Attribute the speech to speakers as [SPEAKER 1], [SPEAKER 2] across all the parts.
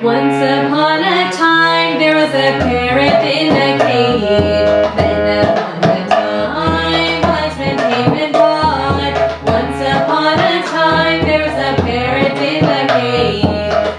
[SPEAKER 1] Once upon a time, there was a parrot in a cage. Then upon a time, wiseman came and bought. Once upon a time, there was a parrot in a cage.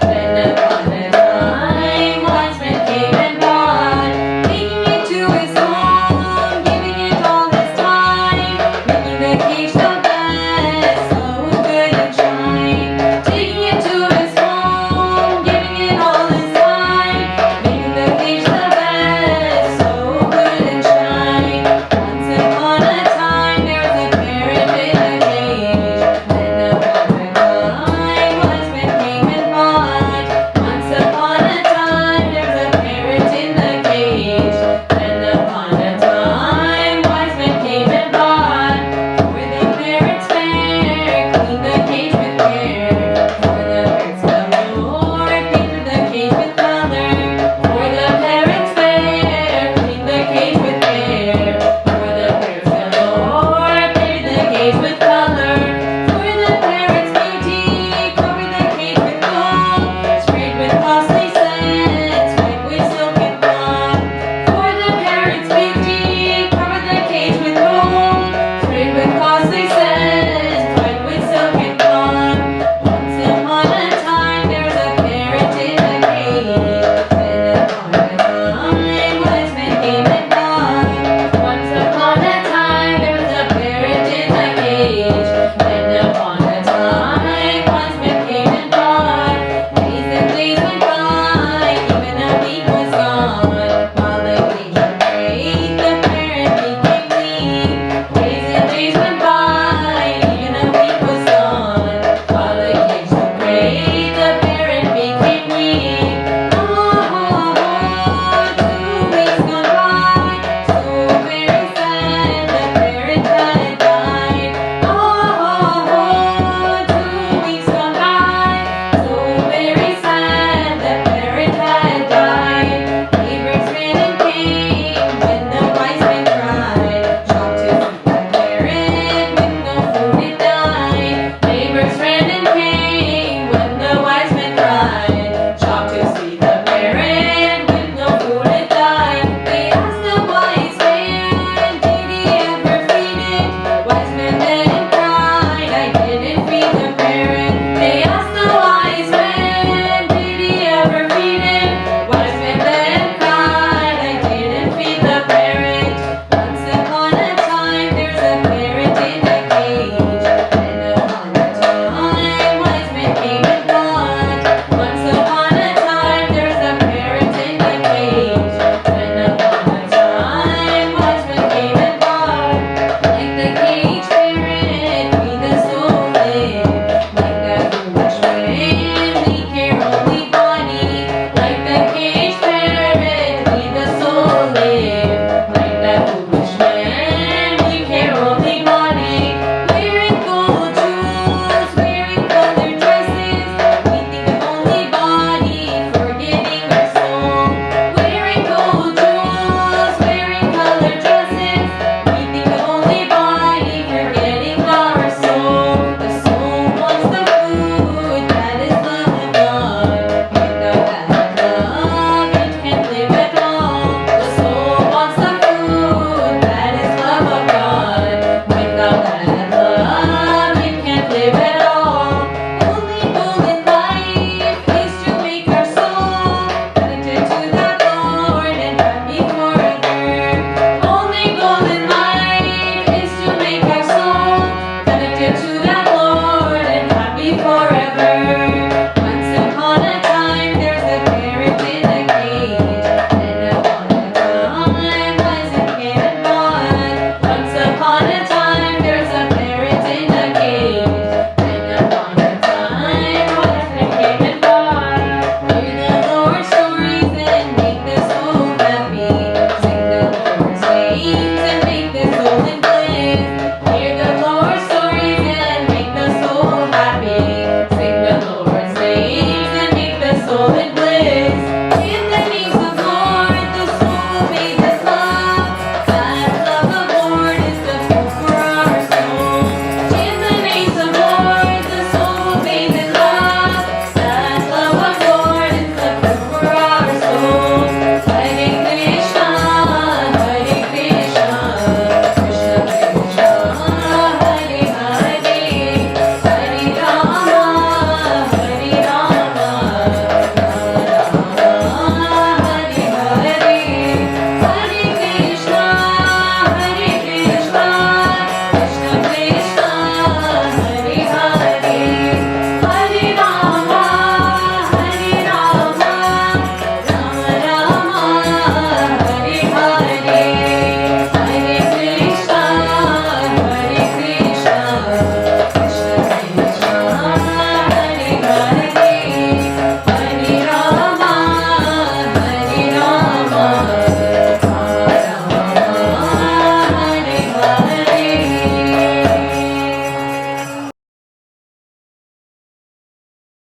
[SPEAKER 1] Then upon a time, wiseman came and bought. Taking it to his home, giving it all his time, making the cage the best, so good and shine. Taking it to his home, giving it all his time, making the cage the best, so good and shine. Once upon a time, there was a parrot in a cage. Then upon a time, wiseman came and bought. Once upon a time, there was a parrot in the cage. Then upon a time, wiseman came and bought. For the parrot's fair, clean the cage with care. For the bird's galore, painted the cage with color. For the parrot's fair, clean the cage with care. For the bird's galore, painted the cage with color. For the parrot's beauty, covered the cage with gold, sprayed with costly scents, sprayed with silken cloth. For the parrot's beauty, covered the cage with gold, sprayed with costly scents, sprayed with silken cloth. Once upon a time, there was a parrot in a cage. Then upon a time, wiseman came and bought. Once upon a time, there was a parrot in a cage. Then upon a time, wiseman came and bought. Days and days went by, even a week was gone. While the cage was great, the parrot became weak. Days and days went by, even a week was gone. While the cage was great, the parrot became weak. Oh, 2 weeks gone by, so very sad, the parrot had died. Oh, 2 weeks gone by, so very sad, the parrot had died. Neighbors ran and came when the wiseman cried. Shocked to see the parrot with no food it died. Neighbors ran and came when the wiseman cried. Shocked to see the parrot with no food it died. They asked the wise man, did he ever feed it? Wise man then cried, I didn't feed the parrot. They asked the wise man, did he ever feed it? Wise man then cried, I didn't feed the parrot. Once upon a time, there's a parrot in a cage. Then upon a time, wise man came and bought. Once upon a time, there's a parrot in a cage. Then upon a time, wise man came and bought. Like the cage parrot, we the soul live. Like the foolish man, we care only body. Like the cage parrot, we the soul live. Like the foolish man, we care only body. Wearing gold jewels, wearing colored dresses, we think of only body, forgetting our soul. Wearing gold jewels, wearing colored dresses, we think of only body, forgetting our soul. The soul wants the food, that is love of God. Without that love, it can't live at all. The soul wants the food, that is love of God. Without that love, it can't live at all. Only goal in life is to make our soul connected to that Lord and happy forever. Only goal in life is to make our soul connected to that Lord and happy forever.